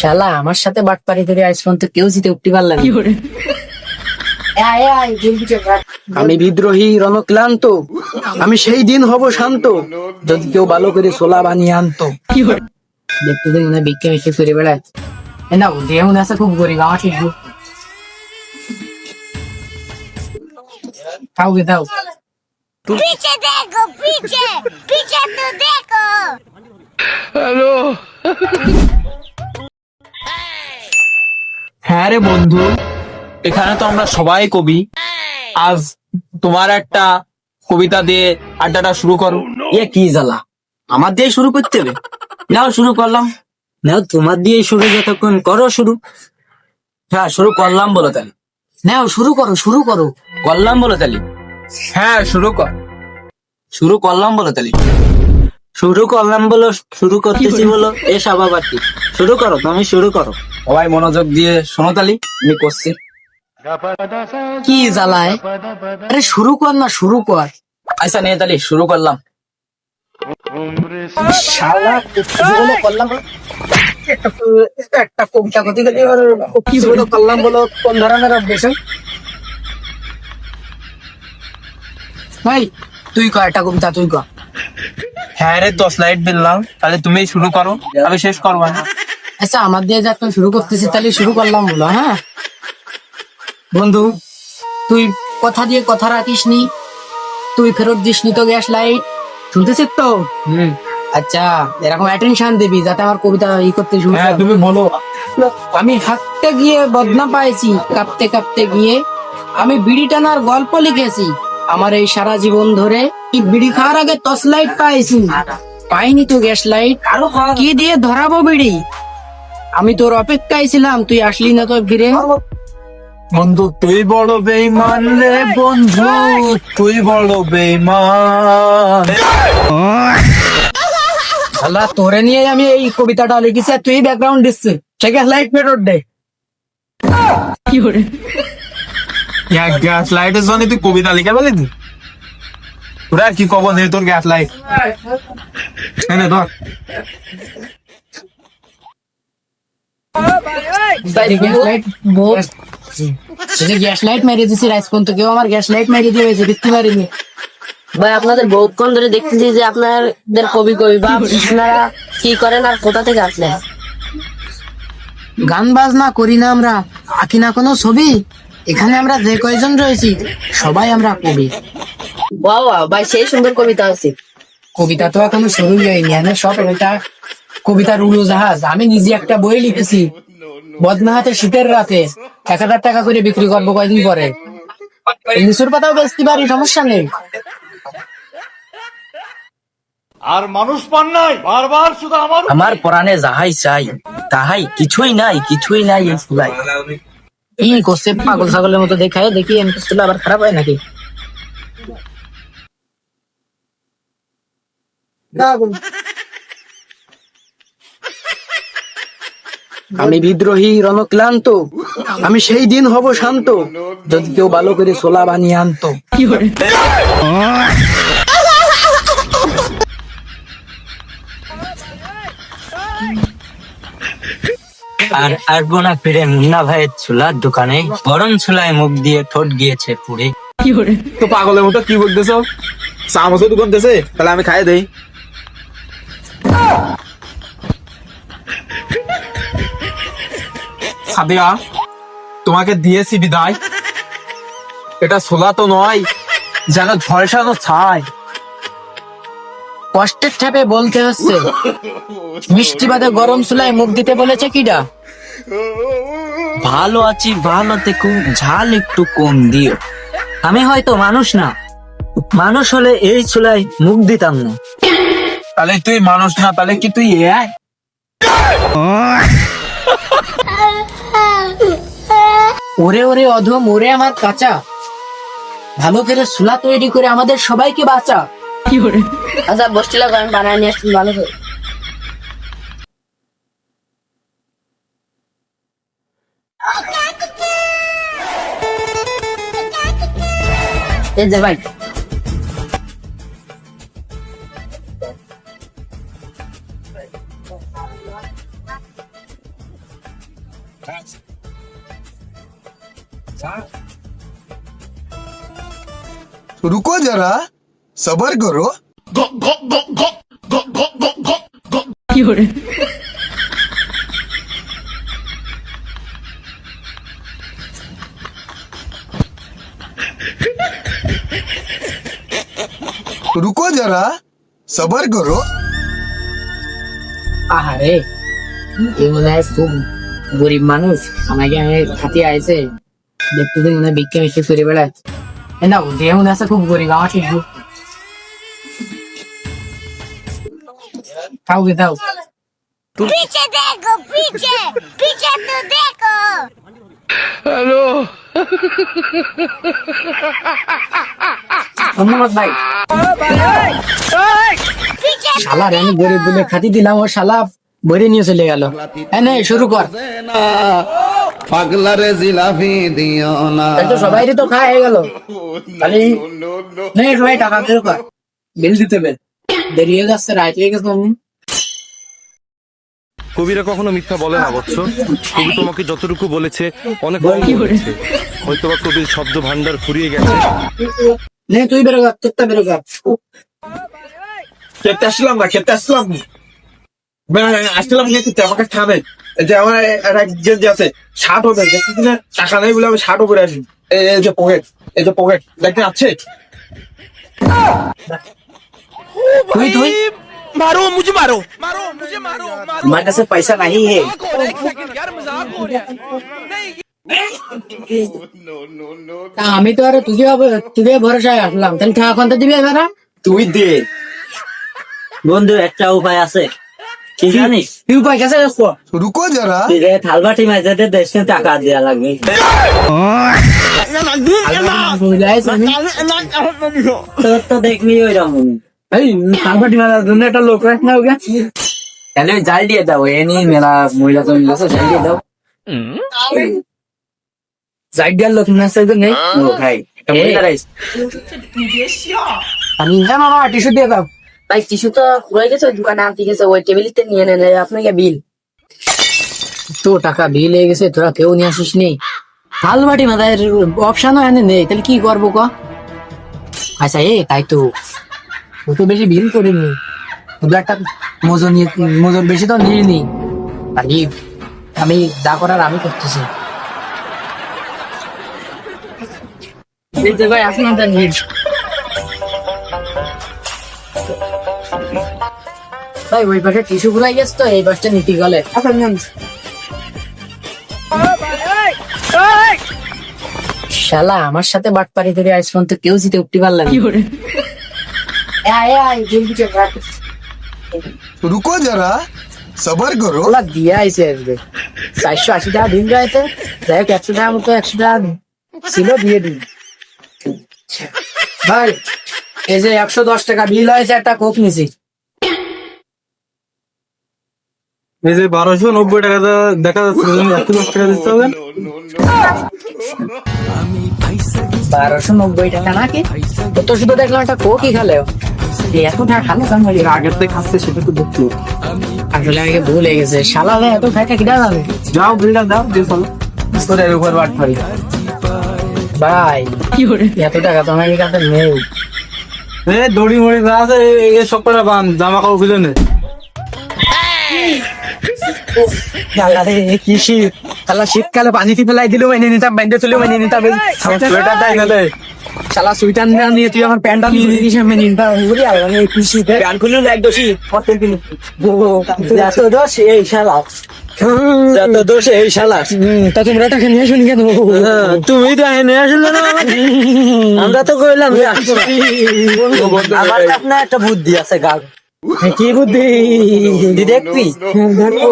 শালা আমার সাথে বাটপারি করে আজ পর্যন্ত কেউ জিতে উঠতে পারলাম না। আমি বিদ্রোহী রণক্লান্ত, আমি সেই দিন হব শান্ত যদি কেউ ভালো করে ছোলা বানিয়ে আনতো। দেখতে দেখতে মনে হয় ভিক্ষে ভিক্ষে করে বেড়ায়। না দেহ আছে খুব গরিব, আমার ঠিক খাও গে দাও। पीछे देखो पीछे पीछे तो देखो। হ্যাঁ রে বন্ধু, এখানে তো আমরা সবাই কবি। আজ তোমার একটা কবিতা দিয়ে আড্ডাটা শুরু করো। এ কি জ্বালা, আমার দিয়ে শুরু করতে হবে? নাও শুরু করলাম। নাও তোমার দিয়ে শুরু, যতক্ষণ করো শুরু। হ্যাঁ শুরু করলাম বলো তাহলে। নাও শুরু করো, শুরু করো। করলাম বলো তাহলে। হ্যাঁ শুরু কর। শুরু করলাম বলো তাহলে। শুরু করলাম বলো, শুরু করতেছি বলো। এ সভাপতি শুরু করো, তুমি শুরু করো। সবাই মনোযোগ দিয়ে শোনো তালি, আমি করছি। কি জ্বালায়, আরে শুরু কর না, শুরু কর। আচ্ছা নে তালি শুরু করলাম। শালা জীবনে করলাম বলো। একটা কবিতা কথা গেলে কি বলো করলাম বলো, কোন ধরনের অভ্যেস? ভাই তুই কর একটা কবিতা, তুই কর। হ্যাঁ রে 10 লাইট দিলাম, তাহলে তুমি শুরু করো, আমি শেষ করবো। আচ্ছা আমার দিয়ে যখন শুরু করতেছি তাহলে শুরু করলাম বলো। হ্যাঁ বন্ধু, তুই কথা দিয়ে কথা রাখিস নি, তুই ফেরত দিস নি তো গ্যাস লাইট, শুনতেছিস তো? আচ্ছা এরকম অ্যাটেনশন দিবি যাতে আমার কবিতা ই করতে শুরু হ্যাঁ করে। তুমি বলো। আমি হাঁটতে গিয়ে বদনা পাইছি, কাঁপতে কাঁপতে গিয়ে আমি বিড়ি টানার গল্প লিখেছি। আমার এই সারা জীবন ধরে বিড়ি খাওয়ার আগে টর্চ লাইট পাইছি, পাইনি তো গ্যাস লাইট, কি দিয়ে ধরাবো বিড়ি? আমি তোর অপেক্ষায় ছিলাম, তুই আসলি না তো ফিরে। বন্ধু তুই বড় বেঈমান রে বন্ধু, তুই বড় বেঈমান। আল্লাহ তোরে নিয়ে আমি এই কবিতাটা লিখেছি, আর তুই ব্যাকগ্রাউন্ড দিচ্ছিস। সে গ্যাস লাইট ফেরত দে। গ্যাস লাইটের জন্য তুই কবিতা লিখে বলি তোরা কি কব নেই তোর গ্যাস লাইট। ধর গ্যাস লাইট মেরে দিচ্ছি রাইস পর্যন্ত, কেউ আমার গ্যাস লাইট মেরে দিয়েছে, বৃত্তি মারিনি। ভাই আপনাদের বহুক্ষণ ধরে দেখতেছি যে আপনাদের কবি বা আপনারা কি করেন আর কোথা থেকে আসলেন? গান বাজনা করি না আমরা, আঁকি না কোনো ছবি। এখানে আমরা যে কয়জন রয়েছি সবাই আমরা কবি। ওয়াও ওয়াও ভাই, সেই সুন্দর কবিতা আছে। কবিতা তো এখনো শুরুই হয়নি, আমি সব এটা কবিতার উড়োজাহাজ। আমি নিজে একটা বই লিখেছি, বদনাহাতে শীতের রাতে 1000 টাকা করে বিক্রি করবো কয়দিন পরে। লিচুর পাতাও বেচতে পারি, সমস্যা নেই। আর মানুষ পান নাই, বারবার শুধু আমার পরাণে যাহাই চাই তাহাই, কিছুই নাই কিছুই নাই এই চুলাই। কি করছে পাগল ছাগলের মতো দেখায়, দেখি এমনি চুলা আবার খারাপ হয় নাকি? আমি বিদ্রোহী রণক্লান্ত, আমি সেই দিন হব শান্ত যদি কেউ ভালো করে ছোলা বানিয়ে আনতো। আর আসবো না ফিরে মুন্না ভাইয়ের চুলার দোকানে, গরম চুলায় মুখ দিয়ে ঠোঁট গিয়েছে পুড়ে। তো পাগলের মতো কি বলতেছো? চা মতো দোকান দেছে, তাহলে আমি খাই দেই। সাদিয়া তোমাকে দিয়েছি বিদায়, এটা ছোলা তো নয়, যেন ঝলসানো ছাই। কষ্টের ঠাপে বলতে হচ্ছে, মিষ্টি বাদে গরম চুলায় মুখ দিতে বলেছে কিডা? ভালো আছি ভালো থেকো, ঝাল একটু কম দিও। আমি হয়তো মানুষ না, মানুষ হলে এই চুলায় মুখ দিতাম না। তাহলে তুই মানুষ না, তাহলে কি তুই এআই? ওরে ওরে অধম, ওরে আমার কাঁচা, ভালো করে চুলা তৈরি করে আমাদের সবাইকে বাঁচা। আচ্ছা বসছিলাম, আমি বানায় নিয়ে আসছি ভালো করে। এই যে ভাই, रुको जरा सबर करो। रुको जरा सबर करो। আহারে এই মনে হয় খুব গরিব মানুষ, আমাকে আমি খাতে আইছে, দেখতে মনে হয় ভিক্ষা মিষ্টি করে বেড়ায়। না দেহ মনে আছে খুব গরিব, আমার ঠিক খাও গে দাও। पीछे देखो पीछे पीछे तो देखो ধন্যবাদ ভাই। पीछे শালা রে আমি গরিব বলে খাতি দিলাম, ও শালা ভরে নিয়ে চলে গেল। হ্যাঁ নে শুরু কর। পাগলারে জিলাপি দিও না। তাই তো সবাই তো খাওয়া হয়ে গেল, খালি নে সবাই টাকা বের কর, বিল দিতে হবে, দেরি হয়ে যাচ্ছে, রাত হয়ে গেছে। আমি কবিরা কখনো মিথ্যা বলে না বৎস। কবি তোমাকে যতটুকু বলেছে অনেক কম বলেছে। হয়তোবা কবির শব্দ ভান্ডার ফুরিয়ে গেছে। নে তুই বেরো কর, তোরটা বেরো কর। খেতে আসলাম না, খেতে আসলাম না। আসলাম না খেতে, আমাকে খাবে। এই যে আমার একজন যে আছে 60 হবে, দেখছিস না টাকা নেই বলে আমি 60 করে আসি। এই যে পকেট, এই যে পকেট দেখতে আছে। তুই তুই मारो मुझे, मारो हमारे पास पैसा नहीं है। তা আমি তো আর তুই ভরসা আসলাম, তাহলে টাকা কোনটা দিবি এবার? তুই দে বন্ধু একটা উপায় আছে, কি জানিস? তুই উপায় কাছে আসবো। रुको जरा তুই যে থালবাটি মাঝে দেশে টাকা দেওয়া লাগবে। তোর তো দেখবি ওই রকম। এই সাংবাদিক মেলার জন্য একটা লোক রাখ না ওকে, তাহলে ওই জাল দিয়ে দাও, এ নিয়ে মেলা মহিলা তো মিলেছে, জাল দিয়ে দাও। জাল দেওয়ার লোক না আছে নেই ও ভাই, একটা মহিলা রাইস আমি না মামা টিস্যু দিয়ে দাও। ভাই টিস্যু তো রয়ে গেছে ওই দোকানে আনতে গেছে, ওই টেবিলতে নিয়ে নেন আপনাকে বিল। তো টাকা বিল হয়ে গেছে, তোরা কেউ নিয়ে আসিস নি, থালবাটি মাথায় অপশনও এনে নেই, তাহলে কি করবো ক? আচ্ছা তাই তো ও তো বেশি বিল করিনি, শুধু একটা মজুর বেশি তো নিইনি, খালি আমি যা করার আমি করতেছি। এই যে ভাই আসুন আপনার নিজ ভাই, ওই পাশে টিস্যু ঘুরাই গেছে তো, এই পাশটা নিতে গেলে শালা আমার সাথে বাটপারি করে আজ পর্যন্ত কেউ জিতে উঠতে পারলাম না। रुको जरा सबर करो। ওলা দিয়ে আইসে আসবে 480 টাকা দিন যাইতে, যাই হোক 100 টাকা মতো 100 টাকা ছিল দিয়ে দিন ভাই। এই যে 110 টাকা বিল হয়েছে, একটা কোক নিছি। এই যে 1290 টাকা দেখা যাচ্ছে, 110 টাকা দিতে হবে। 1290 টাকা নাকি? তো শুধু দেখলাম একটা কোকই খালে, এত টাকা খালো কেন? আগের থেকে খাচ্ছে সেটা তো দেখলো। আসলে আমাকে ভুল হয়ে গেছে, শালা ভাই এত টাকা কিনা যাবে? যাও বিলটা দাও, দিয়ে চলো। তোর উপর বাটপারি ভাই, এত টাকা তো আমার কাছে নেই। দড়ি মড়ি যা আছে এই সব কটা বান, জামা কাপড় খুলে নে। কি শীত, শালা শীতকালে পানিতে ফেলাই দিলেও এনে নিতাম, বাইন্দে চলেও এনে নিতাম। সোয়েটারটাই নেলে শালা সুইটার না নিয়ে তুই আমার প্যান্টটা নিয়ে নিতিস, আমি নিতাম। প্যান্ট খুললে এক দোষী এত দোষ এই শালা, এত দোষ এই শালা। তা তোমরা টাকা নিয়ে শুনি কেন? তুমি তো নিয়ে আসলে না, আমরা তো কইলাম আমার আপনার একটা বুদ্ধি আছে গাল। কি বুদ্ধি দেখবি? দেখো